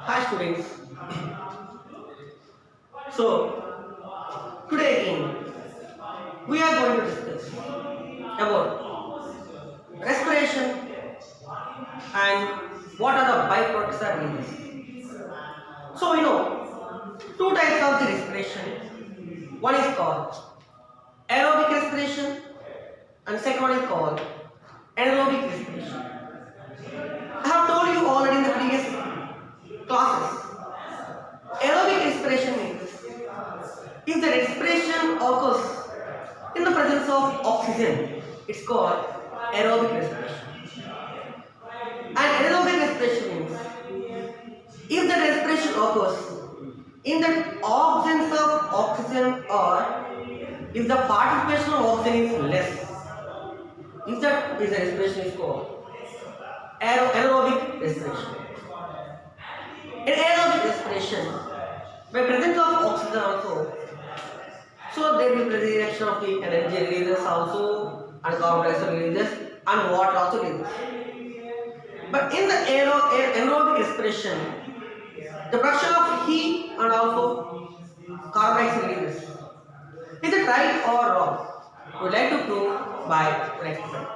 Hi students. So today again we are going to discuss about respiration and what are the byproducts that released. So we know two types of the respiration. One is called aerobic respiration and second one is called anaerobic respiration. I have told you already in the previous classes. Aerobic respiration means if the respiration occurs in the presence of oxygen, it's called aerobic respiration. And anaerobic respiration means if the respiration occurs in the absence of oxygen or if the participation of oxygen is less, if that is the respiration is called anaerobic respiration. In aerobic respiration, by presence of oxygen also, so there will be the reaction of the energy releases also and carbon dioxide releases and water also releases. But in the anaerobic respiration, the production of heat and also carbon dioxide releases. Is it right or wrong? We would like to prove by an experiment.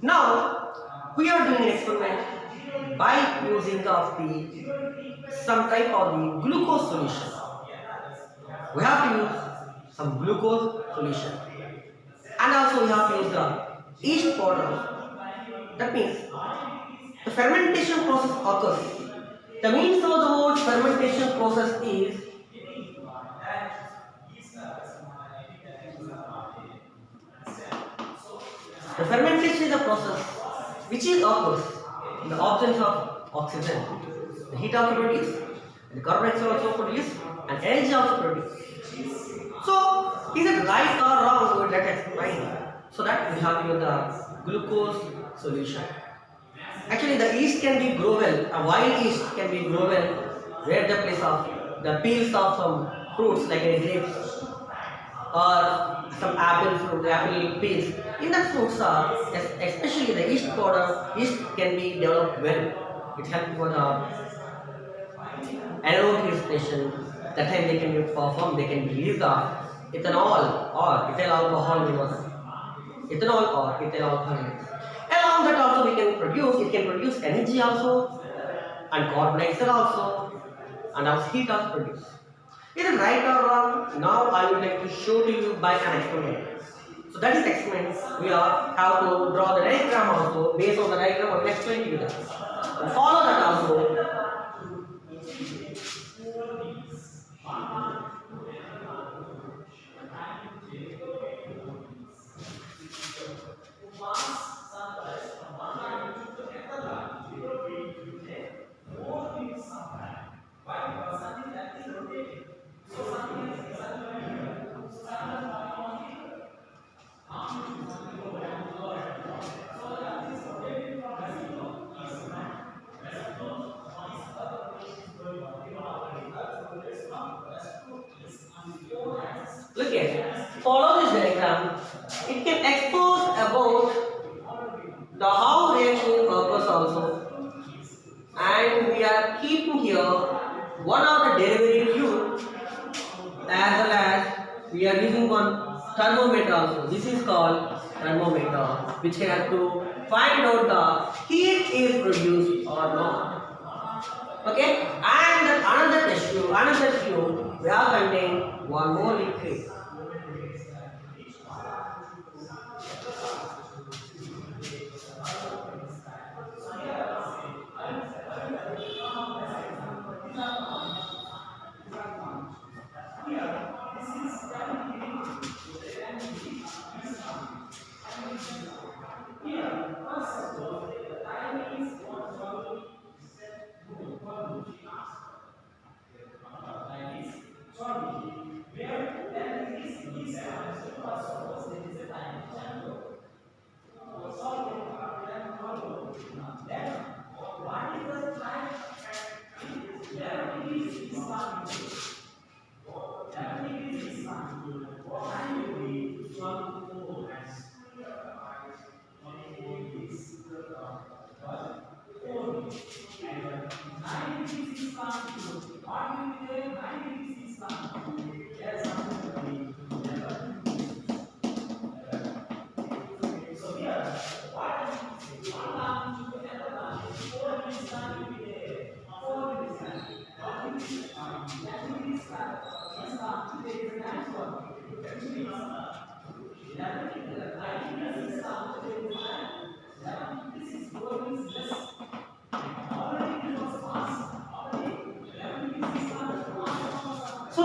Now we are doing an experiment by using of the some type of the glucose solution. We have to use some glucose solution and also we have to use the yeast powder. That means the fermentation process occurs. The means of the word fermentation process is the fermentation is a process which is occurs in the absence of oxygen. The heat also produced, the carbon dioxide also produced, and energy also produced. So, is it right or wrong? We will let explain. So that we have here the glucose solution. Actually, the yeast can be grow well. A wild yeast can be grow well where the place of the peels of some fruits like grapes or some apple fruit, apple peels. In that fruits are especially the yeast powder, yeast can be developed well. It helps for the anaerobic respiration. That time they can be performed, they can release the ethanol or ethyl alcohol in water. Ethanol or ethyl alcohol. Along that also we can produce, it can produce energy also and carbon dioxide also and also heat also produce. Is it right or wrong? Now I would like to show to you by an experiment. So that is experiment. We are how to draw the diagram also. Based on the diagram, I will explain to you that. And follow that also. Look at, follow this diagram. It can expose about the how reaction occurs also, and we are keeping here one of the derivative tube as well as we are using one thermometer also. This is called thermometer, which can have to find out the heat is produced or not. Okay, and another tube, we have contain one more liquid.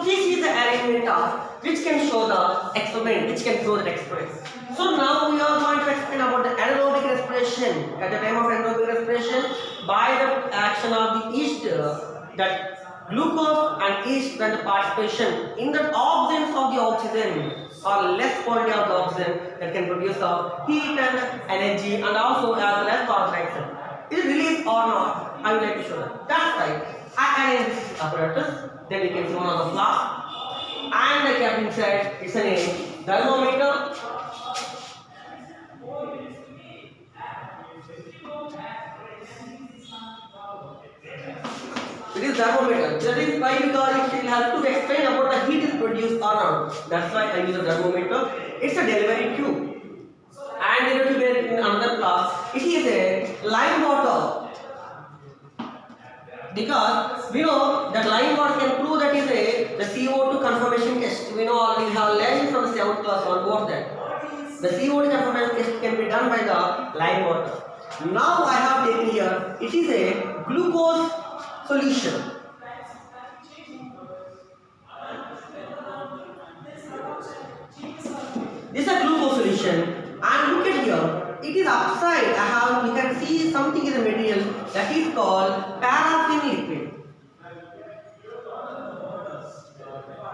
this is the arrangement of which can show the experiment, which can show the experiment. So now we are going to explain about the anaerobic respiration. At the time of anaerobic respiration, by the action of the yeast, that glucose and yeast, when the participation in the absence of the oxygen or less quantity of the oxygen, that can produce the heat and energy, and also as well as carbon dioxide. Is it released or not? I would like to show that. That's right. I arrange this apparatus. Then we can see one on the flask. And I kept inside, it's a thermometer. It is thermometer. That is why, because it will have to explain about the heat is produced or not. That's why I use a thermometer. It's a delivery tube. And it will be there in another class. It is a lime water. Because we know that lime water can prove that is the CO2 conformation test. We know we have learned from the 7th class onwards that the CO2 conformation test can be done by the lime water. Now I have taken here, it is a glucose solution. This is a glucose solution, and look at here. It is upside. You can see something in the material that is called paraffin liquid.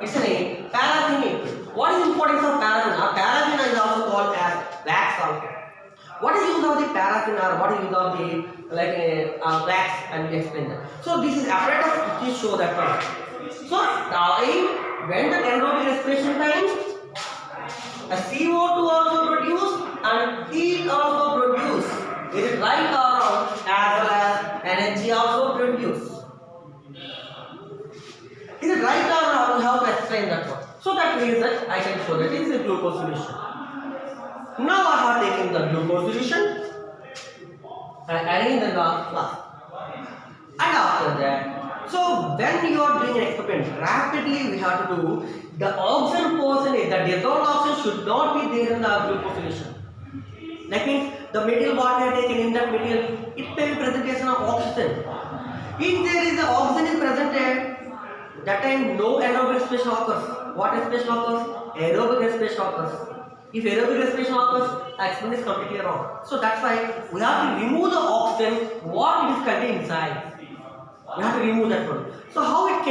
It's a name, paraffin liquid. What is the importance of paraffin? Paraffin is also called as wax sulfate. What is the use of the paraffin, or what is the use of the wax? And we explain that. So this is apparatus which show that one. So when the anaerobic respiration time, a CO2 also produced and heat also produced. Is it right or wrong? As well as energy also produced. Is it right or wrong? We have to explain that one. So that means that I can show that it is a glucose solution. Now I have taken the glucose solution and arranged in the flask. And after that, so when you are doing an experiment, rapidly we have to do the oxygen percentage, the dissolved oxygen should not be there in the glucose solution. That means the material what we have taken in that material, it may be presentation of oxygen. If there is the oxygen is presented, that time no anaerobic respiration occurs. What respiration occurs? Aerobic respiration occurs. If aerobic respiration occurs, the experiment is completely wrong. So that's why we have to remove the oxygen what it is contained inside. We have to remove that one. So how it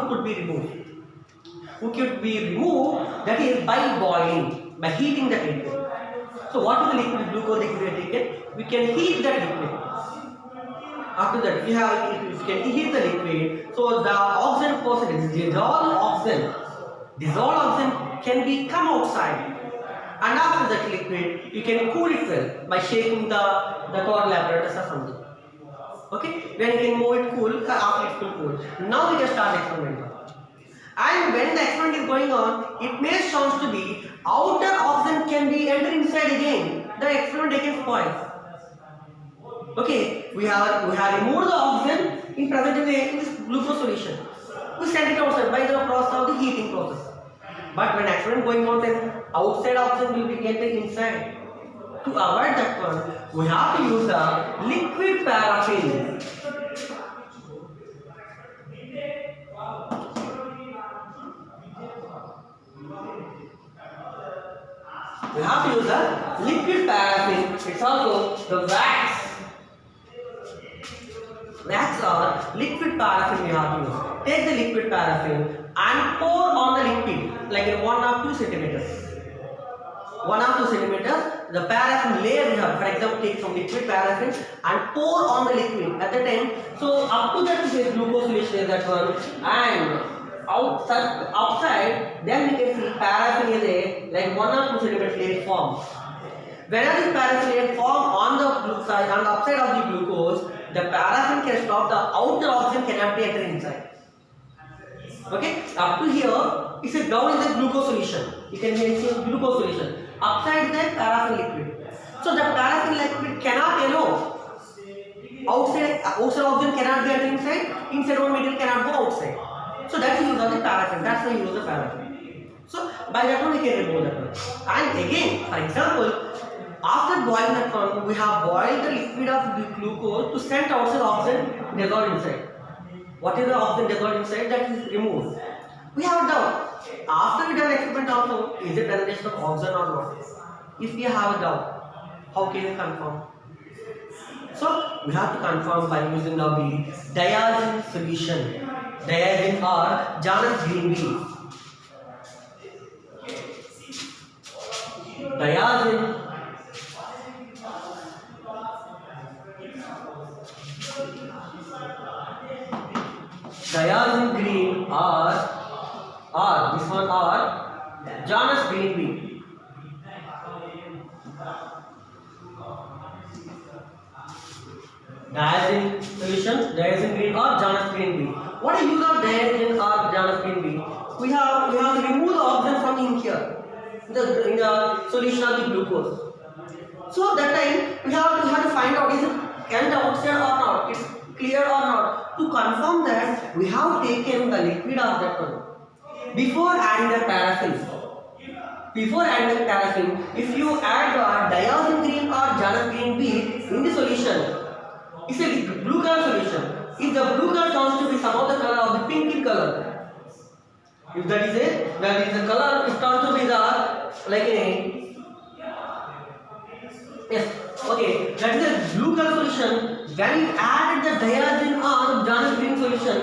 could be removed? It could be removed, that is by boiling, by heating that liquid. So what is the liquid? Glucose liquid we have taken. We can heat that liquid. After that, if you can heat the liquid, so the oxygen percentage, dissolved oxygen can be come outside. And after that liquid, you can cool it well by shaking the thermal apparatus or something. Okay, when you can move it cool, after it will cool. Now we can start the experiment. And when the experiment is going on, it may chance to be outer oxygen can be entered inside again. The experiment again spoils. Okay, we have removed the oxygen in present way in this glucose solution. We send it outside by the process of the heating process. But when experiment going on, then outside oxygen will be getting inside. To avoid that one, we have to use the liquid paraffin. We have to use the liquid paraffin. It's also the wax. Wax or liquid paraffin we have to use. Take the liquid paraffin and pour on the liquid like in 1 or 2 centimeters. 1 or 2 centimeters, the paraffin layer we have. For example, take some liquid paraffin and pour on the liquid at the time. So up to that is glucose solution is that one, and outside then we can see paraffin is a like 1 or 2 centimeters layer form. Whenever this paraffin layer form on the side and upside of the glucose, the paraffin can stop, the outer oxygen cannot be entered inside. Okay, up to here, it's a down is a glucose solution. You can see glucose solution. Upside is a paraffin liquid. So the paraffin liquid cannot allow outside oxygen cannot be entered inside. Inside one material cannot go outside. So that's the use of the paraffin. That's the use of paraffin. So by that one we can remove that one. And again, for example, after boiling that one, we have boiled the liquid of the glucose to send outside oxygen dissolved inside. What is the oxygen dissolved inside? That is removed. We have a doubt. After we done experiment also, is it presentation of oxygen or not? If we have a doubt, how can we confirm? So we have to confirm by using now the diazine solution. Diazine or Janus green bean. Diazine green or this one or Janus green bean. Diazine solution, diazine green or Janus green bean. What is use of diazine or Janus green bean? We have to remove the oxygen from in here in the solution of the glucose. So that time we have to find out is it can the oxide or not, it's clear or not. To confirm that, we have taken the liquid of that one before adding the paraffin. Before adding the paraffin, if you add the diazine green or Janus green bean in the solution, it's a blue color solution. If the blue color turns to be some of the color of the pinky color, if that is the color, it turns to be the like a yes, okay, that is a blue color solution. When you add the diazine or Janus green solution,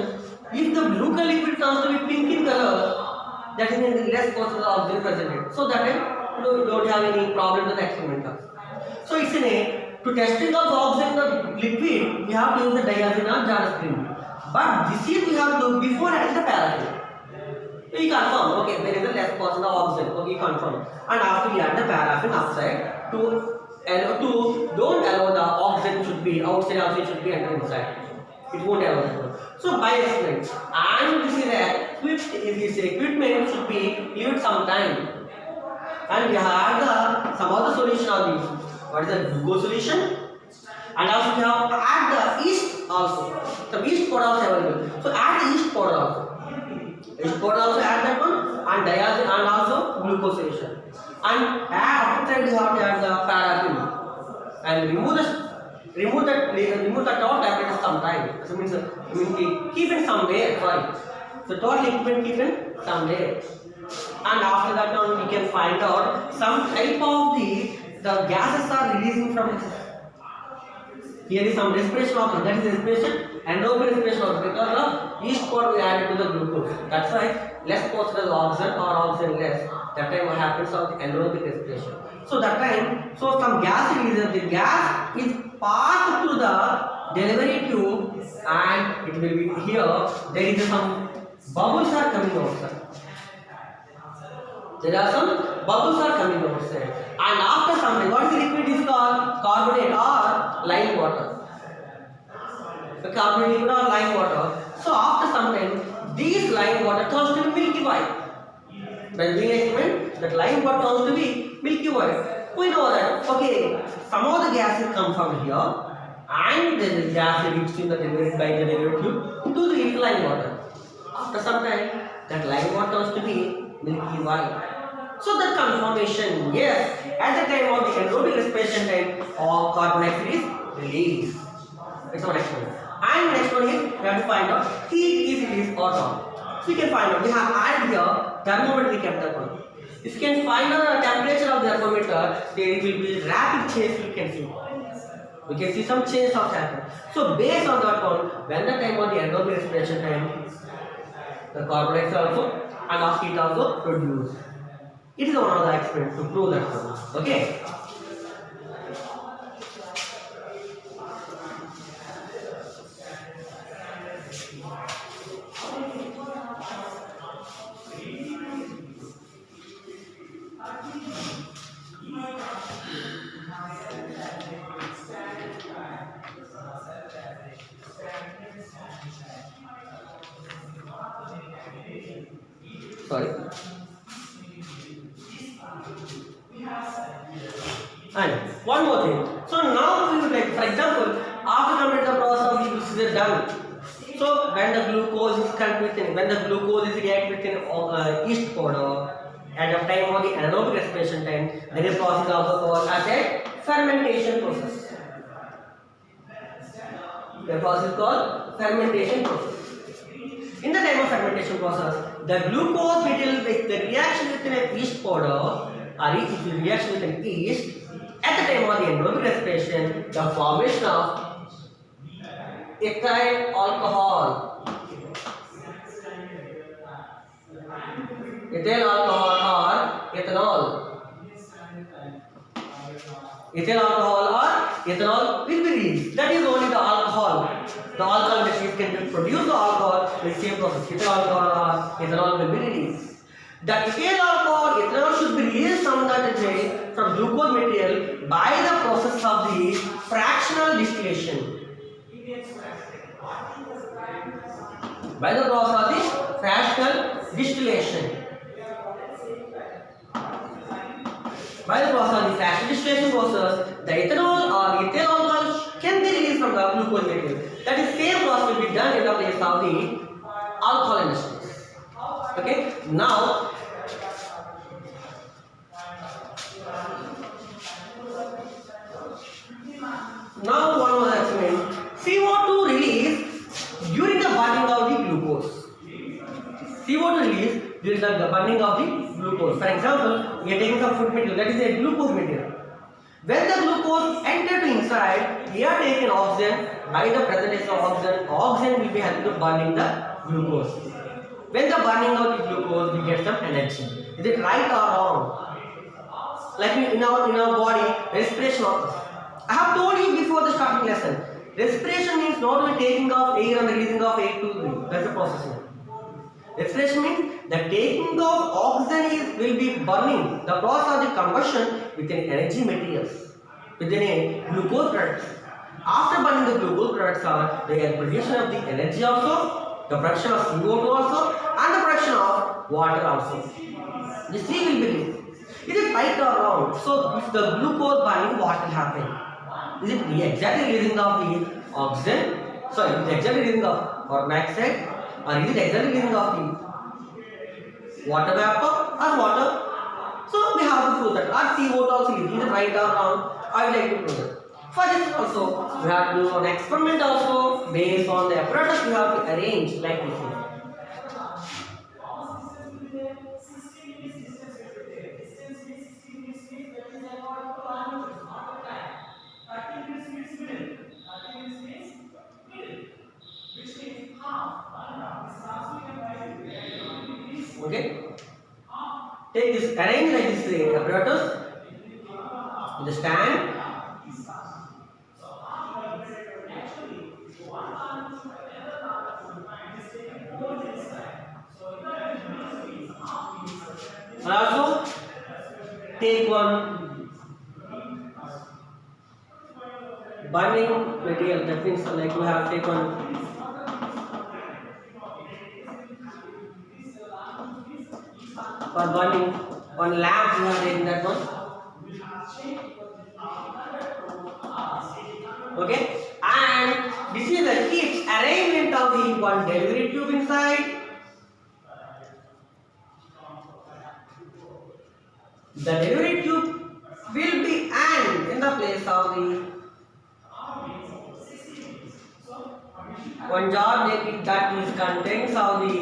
if the blue color liquid turns to be pink in color, that is in less percent of oxygen present. So that time you don't have any problem with the experiment. So it's in a to testing of the oxygen the liquid, we have to use the diazine or Janus green. But this is we have to do before adding the paraffin. So you confirm, okay, there is a less percent of oxygen, okay, you confirm. And after you add the paraffin outside to don't allow the oxygen should be outside, oxygen should be enter inside. It won't allow that. So by experiment, and this equipment should be leave some time. And we have some other solution of these. What is the glucose solution? And also we have to add the yeast also. The yeast powder also available. So add the yeast powder also. Yeast powder also add that one and diazine and also glucose solution. And after that we have to add the paraffin and remove the top tablet sometime. So means keep it somewhere. Sorry. So total equipment keep it somewhere. And after that on we can find out some type of the gases are releasing from it. Here is some respiration of that is respiration and no respiration of because of yeast powder we added to the glucose. That's why less percentage oxygen or oxygen less. That time what happens of the anaerobic respiration. So that time, so some gas releases. The gas is passed through the delivery tube and it will be here. There is some bubbles are coming outside. There are some bubbles are coming outside. And after some time, what is the liquid is called? Carbonate or lime water. The carbonate liquid or lime water. So after some time, these lime water turns to be milky white. When doing experiment, that lime water turns to be milky white. We know that, okay, some of the gases come from here and then the gas is reached in the delivery by the delivery tube to the lime water. After some time, that lime water turns to be milky white. So the confirmation, yes, at the time of the anaerobic respiration time, all carbon dioxide is released. That's our next one. And next one is we have to find out heat is released or not. So we can find out. We have added here thermometer we kept that one. If you can find out the temperature of the thermometer, there will be rapid change you can see. We can see some change of happen. So based on that one, when the time of the anaerobic respiration time, the carbon dioxide also and of heat also produced. It is one of the experiments to prove that one. Okay. Sorry. And one more thing. So now we would like, for example, after completing the process of this is done. So when the glucose is reacted with yeast powder at the time of the anaerobic respiration time, there is a process also called as a fermentation process. The process called fermentation process. In the time of fermentation process, the glucose material with the reaction with an yeast powder or if you reaction with an yeast at the time of the anaerobic respiration, the formation of ethyl alcohol, ethyl alcohol or ethanol. Ethyl alcohol or ethanol will be released. That is only the alcohol. The alcohol machines can produce the alcohol with the same process. Ethyl alcohol or ethanol will be released. The ethyl alcohol, ethanol should be released from from glucose material by the process of the fractional distillation. By the process of the fractional distillation. By the process of the fractional distillation process, the ethanol or ethyl alcohol can be released from the glucose material. That is same process will be done in the place of the alcohol industries. Okay. Now one more experiment. CO2 release during the burning of the glucose. CO2 release during the burning of the glucose. For example, we are taking some food material, that is a glucose material. When the glucose enters inside, we are taking oxygen. By the presentation of oxygen, oxygen will be helping to burning the glucose. When the burning of the glucose, we get some energy. Is it right or wrong? Like in our body, respiration occurs. I have told you before the starting lesson. Respiration means not only taking off air and releasing of air to breathe. That's the process. Respiration means the taking of oxygen will be burning, the process of the combustion within energy materials, within a glucose products. After burning the glucose products are the production of the energy also, the production of CO2 also, and the production of water also. The three will be released. Is it right or wrong? So if the glucose burning, what will happen? Is it the exactly releasing of the oxygen? Sorry, is it exactly releasing of carbon dioxide? Or is it exactly releasing of the water vapor or water? So we have to prove that. Or CO2 also is it right or wrong? I would like to prove that. For this also, we have to do an experiment also based on the apparatus we have to arrange like this. Okay. Take this, arrange like this apparatus in the stand. And also take one burning material. That means like we have take one for burning one lamp. We have taken that one. Okay, and this is the heat arrangement of the one delivery tube inside. The delivery tube will be and in the place of the one jar that is contents of the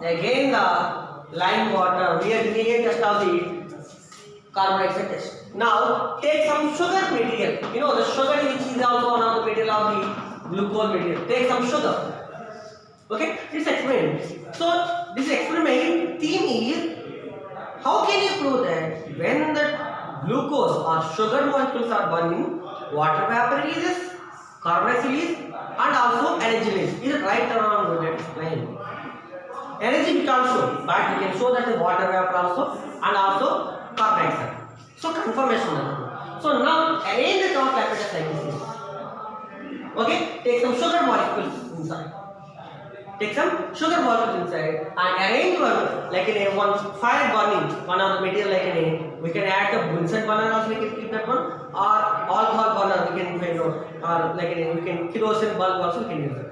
again the lime water. We are doing a test of the carbon dioxide test. Now take some sugar material. You know the sugar which is also one of the material of the glucose material. Take some sugar. Okay, this experiment. So this experiment theme is how can you prove that when the glucose or sugar molecules are burning, water vapor releases, carbon dioxide release, and also energy release. Is it right or wrong? We will explain. Energy we can't show, but we can show that the water vapor also and also carbon dioxide. So confirmation. So now arrange the top apparatus like this. Okay, take some sugar molecules inside. Take some sugar molecules inside and arrange one like in a one fire burning one of the material like in a we can add the Bunsen burner also we can keep that one or alcohol burner we can find out or like in a we can kerosene bulb also we can use it.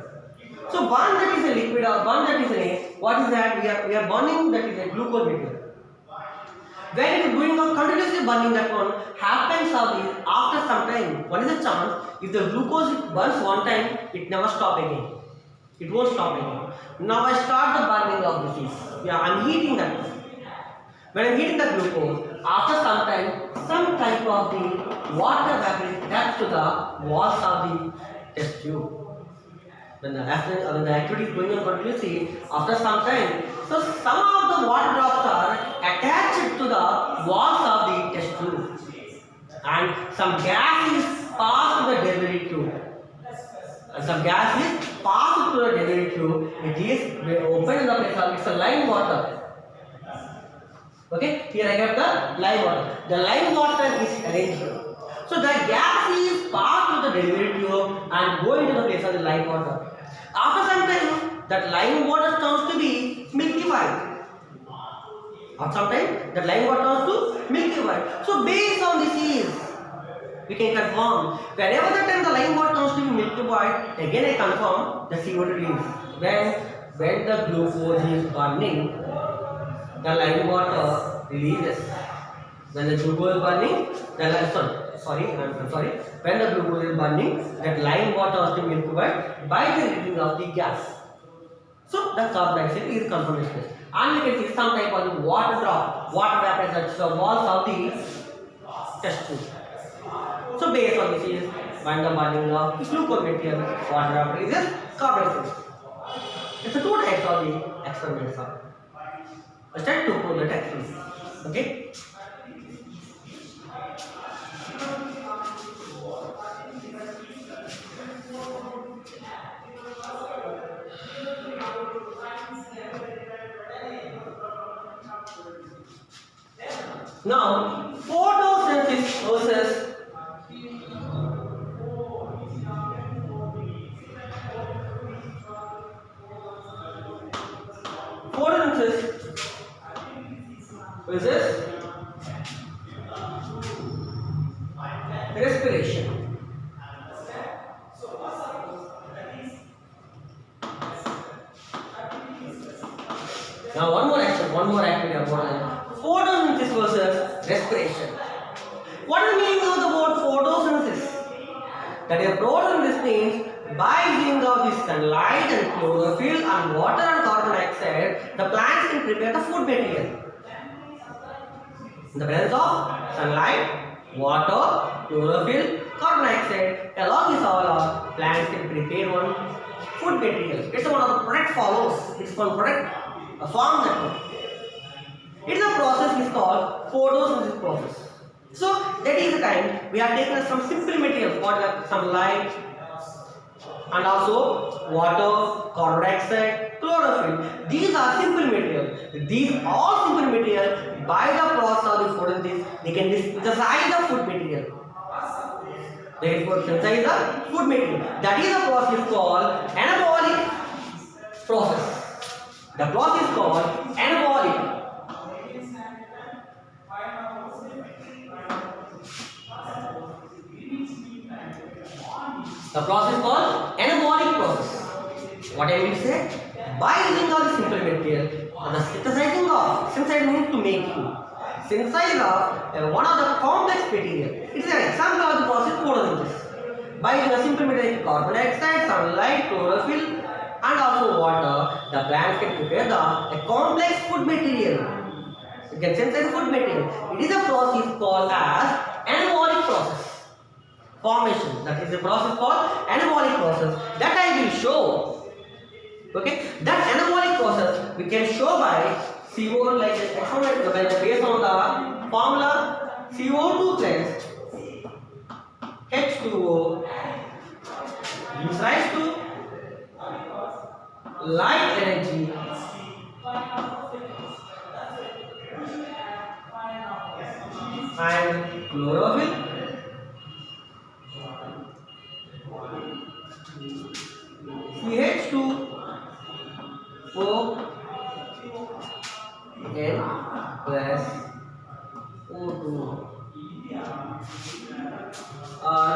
So one that is a liquid or one that is a what is that we are burning that is a glucose material. When it is going on continuously burning that one happens after some time. What is the chance if the glucose burns one time it never stop again. It won't stop anymore. Now I start the burning of the seeds. Yeah, I'm heating that. When I'm heating the glucose, after some time, some type of the water vapor is attached to the walls of the test tube. When the activity is going on continuously, after some time, so some of the water drops are attached to the walls of the test tube, and some gas is passed to the delivery tube. And some gas is passed to the delivery tube. It is open in the place of it's a lime water. Okay, here I have the lime water. The lime water is arranged here. So the gas is passed to the delivery tube and going to the place of the lime water. After some time, that lime water turns to be milky white. After some time, that lime water turns to milky white. So based on this we can confirm whenever the time the lime water turns to be milky white, again I confirm the CO2 release. When the glucose is burning, the lime water releases. When the glucose is burning, I'm sorry. When the glucose is burning, that lime water has to be milky white by the releasing of the gas. So the carbon dioxide is confirmation. And we can see some type of water drop, water vapor touches the walls of the test tube. So based on this is when the burning of glucose material, water vapor is carbon dioxide. It's a two types of the experiments are. I start to prove that actually. Okay. Now, photosynthesis versus respiration. Now one more activity about photosynthesis versus respiration. What is the meaning of the word photosynthesis? That is photosynthesis means by using of the sunlight and chlorophyll and water and carbon dioxide, the plants can prepare the food material. In the presence of sunlight, water, chlorophyll, carbon dioxide, along with all plants can prepare one food material. It's one of the product follows. It's one product form that one. It's a process is called photosynthesis process. So that is the time we are taking some simple material, some light and also water, carbon dioxide, chlorophyll. These are simple material. These all simple material by the process of the photosynthesis they can synthesize the food material. They can synthesize the food material. That is a process called anabolic process. The process is called anabolic. The process is called anabolic process. What I mean to say? By using all the simple material, the synthesizing of, synthesize means to make you. Synthesize of one of the complex material. It is an example of the process photosynthesis. By using a simple material, carbon dioxide, sunlight, chlorophyll, and also water, the plant can prepare a complex food material. You can synthesize food material. It is a process called as anabolic process. Formation. That is a process called anabolic process. That I will show. Okay. That anabolic process we can show by CO, like based on the formula CO2 plus H2O gives rise to light energy and chlorophyll CH2O N plus O2 or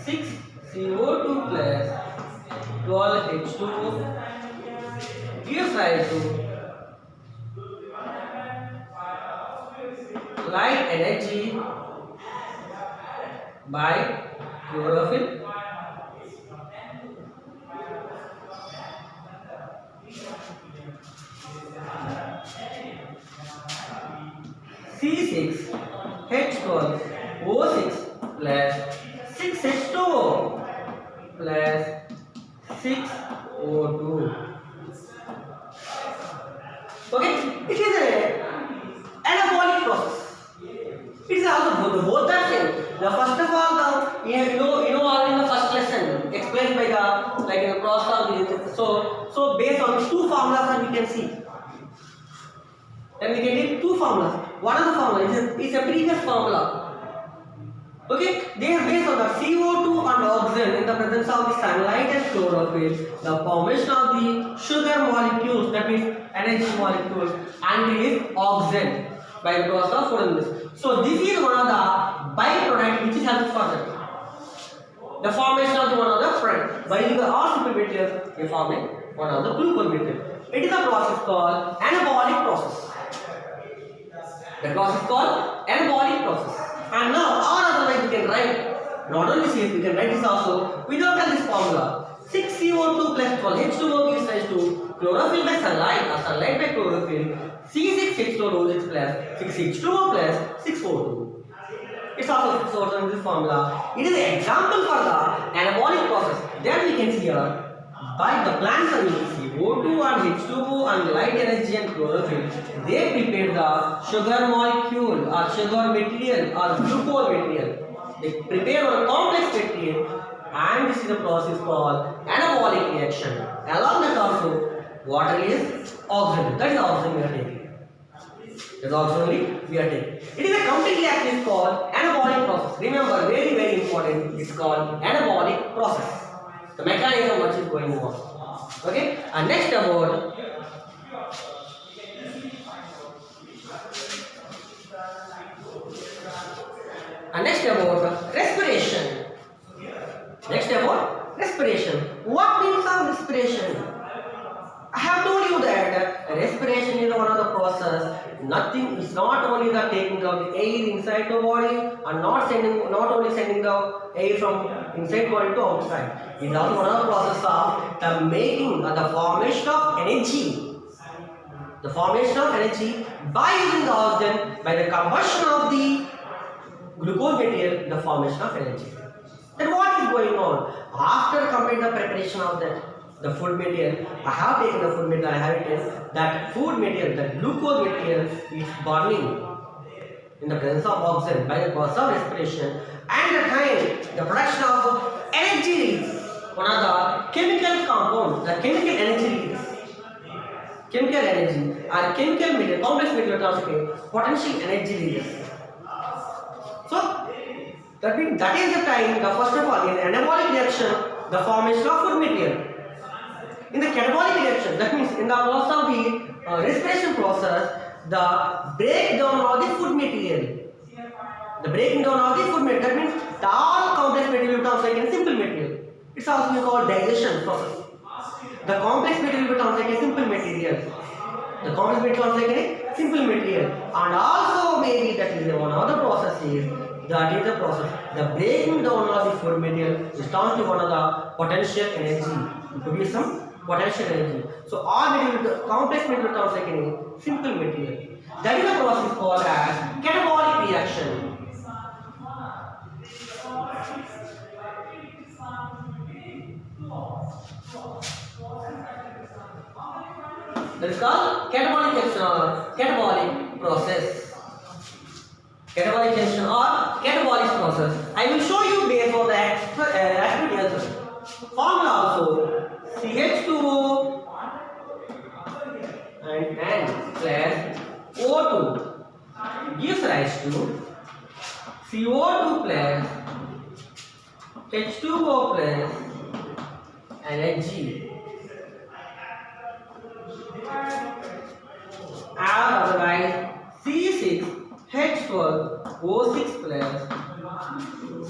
6CO2 plus 12H2O gives rise to light energy by chlorophyll C6H12O6 plus 6H2O plus 6O2. Okay, it is a anabolic process. It is also both are same. The first of all, you know all in the first lesson explained by the like in the process. So based on two formulas that we can see. Then we can take two formulas. One of the formulas is a previous formula. Okay, they are based on the CO2 and oxygen in the presence of the sunlight and chlorophyll, the formation of the sugar molecules, that means energy molecules, and release oxygen by the process of photosynthesis. So this is one of the byproduct which is helpful for them. The formation of one of the friend. By using all simple materials, they form one of the glucose material. It is a process called anabolic process. The process called anabolic process. And now, or otherwise we can write, not only CS, we can write this also without this formula. 6CO2 plus 12H2O gives rise to chlorophyll by sunlight or sunlight by chlorophyll. C6H12O6 plus 6H2O plus 6O2. It's also 6O2 in this formula. It is an example for the anabolic process that we can see here. By the plants are using CO2 and H2O and light energy and chlorophyll, they prepare the sugar molecule or sugar material or glucose material. They prepare a complex material, and this is a process called anabolic reaction. Along that also, water is oxygen. That is oxygen we are taking. That is oxygen we are taking. It is a complete reaction called anabolic process. Remember, very very important. It's called anabolic process. The mechanism which is going on. Okay, and next about respiration. What means of respiration? I have told you that respiration is one of the process. Nothing is not only the taking of the air inside the body and not only sending the air from inside body to outside. It is also one of the process of the making or the formation of energy. The formation of energy by using the oxygen, by the combustion of the glucose material, the formation of energy. Then what is going on? After completing the preparation of the food material, I have taken the food material, I have it, that food material, the glucose material is burning in the presence of oxygen by the process of respiration, and the time the production of energy release, one of the chemical compounds, the chemical energy release. Chemical energy or chemical material, complex material transfer, potential energy release. So that means that is the time, the first of all, in anabolic reaction, the formation of food material. In the catabolic reaction, that means in the process of the respiration process, the breakdown of the food material. The breaking down of the food material, that means the all complex material will translate in simple material. It's also called digestion process. The complex material will translate in simple material. The complex material translate in simple material. And also maybe that is one of the processes. That is the process. The breaking down of the food material is turned to one of the potential energy to produce some potential energy. So all material, complex material translate in simple material. That is the process called as catabolic reaction. That is called catabolic reaction or catabolic process. Catabolic reaction or catabolic process. I will show you based on the activity answer. Formula also CH2O and N plus O2 gives rise to CO2 plus H2O plus energy. Otherwise C6H12O6 plus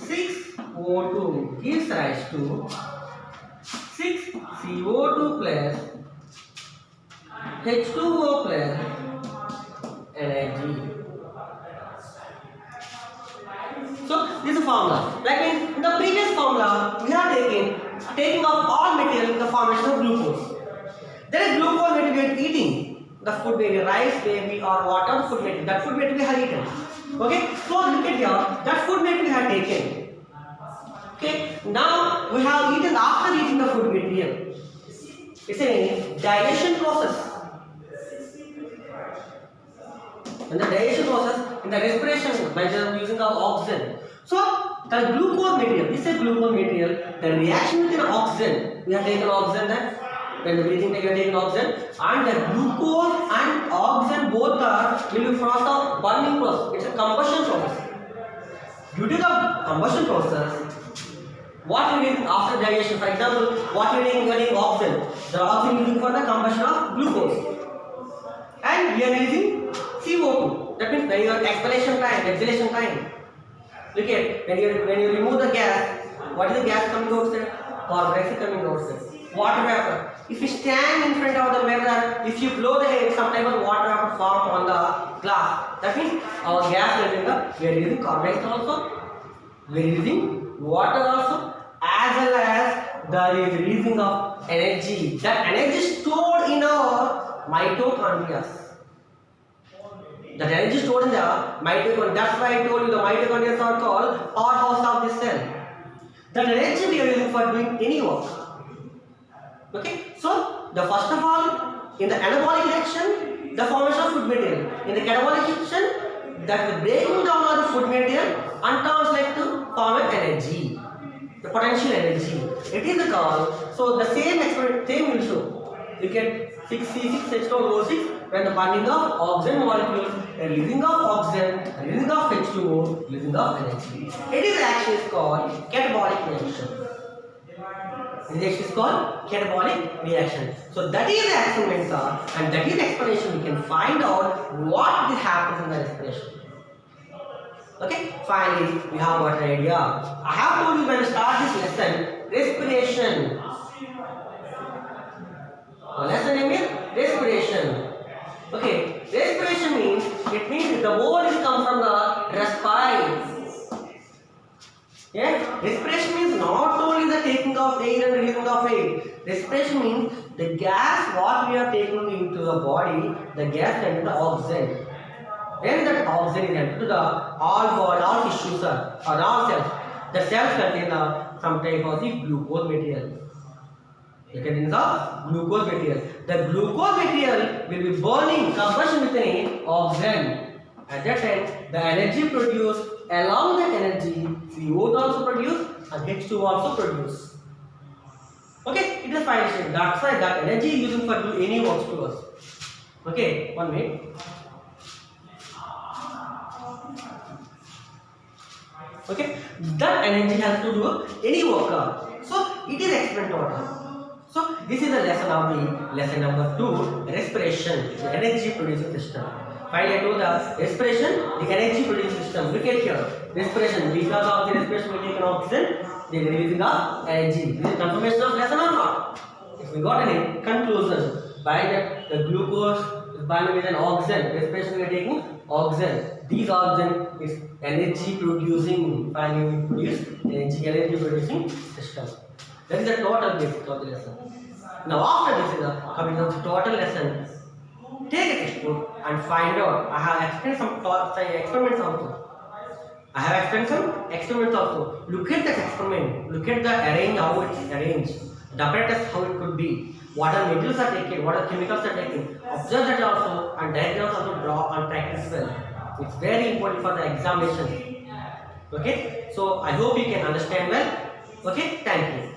6O2 gives rise to 6CO2 plus H2O plus energy. So this is a formula. Like in the previous formula, we are taking off all material in the formation of glucose. There is glucose that we are eating. The food maybe rice, maybe or water food material. That food material we have eaten. Okay, so look at here, that food material we have taken. Okay, now we have eaten, after eating the food material, it's a digestion process. In the digestion process, in the respiration, by using of oxygen. So the glucose material, this is glucose material, the reaction with an oxygen, we have taken oxygen there. When the breathing we have taken oxygen, and the glucose and oxygen both will be process of burning process. It's a combustion process. Due to the combustion process, what we need after digestion, for example, what we need when oxygen, the oxygen using for the combustion of glucose, and we are using CO2. That means when your exhalation time. Look at when you remove the gas, what is the gas coming outside? Carbon dioxide coming outside. Water vapor. If you stand in front of the mirror, if you blow the air, some type of water vapor form on the glass. That means our gas we are using carbon dioxide also, we are using water also, as well as there is releasing of energy. That energy is stored in our mitochondria. That energy stored in the mitochondria. That's why I told you the mitochondria are called powerhouse of the cell. That energy we are using for doing any work. Okay, so the first of all, in the anabolic reaction, the formation of food material. In the catabolic reaction, that the breaking down of the food material and translate to form of energy, the potential energy. It is the call. So the same experiment, same will show. You get 6C6H12O6 when the burning of oxygen molecules, releasing of oxygen, releasing of H2O, releasing of energy. It is actually called catabolic reaction. Reaction is called catabolic reaction. So that is the experiment, and that is the explanation. We can find out what happens in the respiration. Okay, finally we have got an idea. I have told you when I start this lesson, respiration. The lesson name is respiration. Okay, respiration means, it means the word is come from the respire. Yeah, respiration means not only the taking of air and releasing of air. Respiration means the gas what we are taking into the body, the gas and the oxygen. When that oxygen is entered to the all tissues or all cells, the cells contain some type of the glucose material. It contains the glucose material. The glucose material will be burning, combustion with an oxygen. At that time, the energy produced, along that energy, CO2 also produced and H2 also produced. Okay, it is fine. That's why that energy is using for do any works to us. Okay, 1 minute. Okay, that energy has to do any work. So it is experimental. So this is the lesson of the lesson number 2, respiration, the energy producing system. Finally, I told the respiration, the energy producing system. Look at here, respiration. Because of the respiration, we take an oxygen, they are releasing the energy. This is confirmation of lesson or not? If we got any conclusion by that the glucose is bound with an oxygen, respiration we are taking oxygen. These oxygen is energy producing. Finally, we produce energy producing system. That is the total basic of the lesson. Now after this is coming to the total lesson. Take a textbook and find out. I have explained some experiments also. I have explained some experiments also. Look at that experiment. Look at the how it is arranged. The apparatus how it could be. What are materials are taken. What are chemicals are taken. Observe that also and diagrams also draw and practice well. It's very important for the examination. Okay. So I hope you can understand well. Okay. Thank you.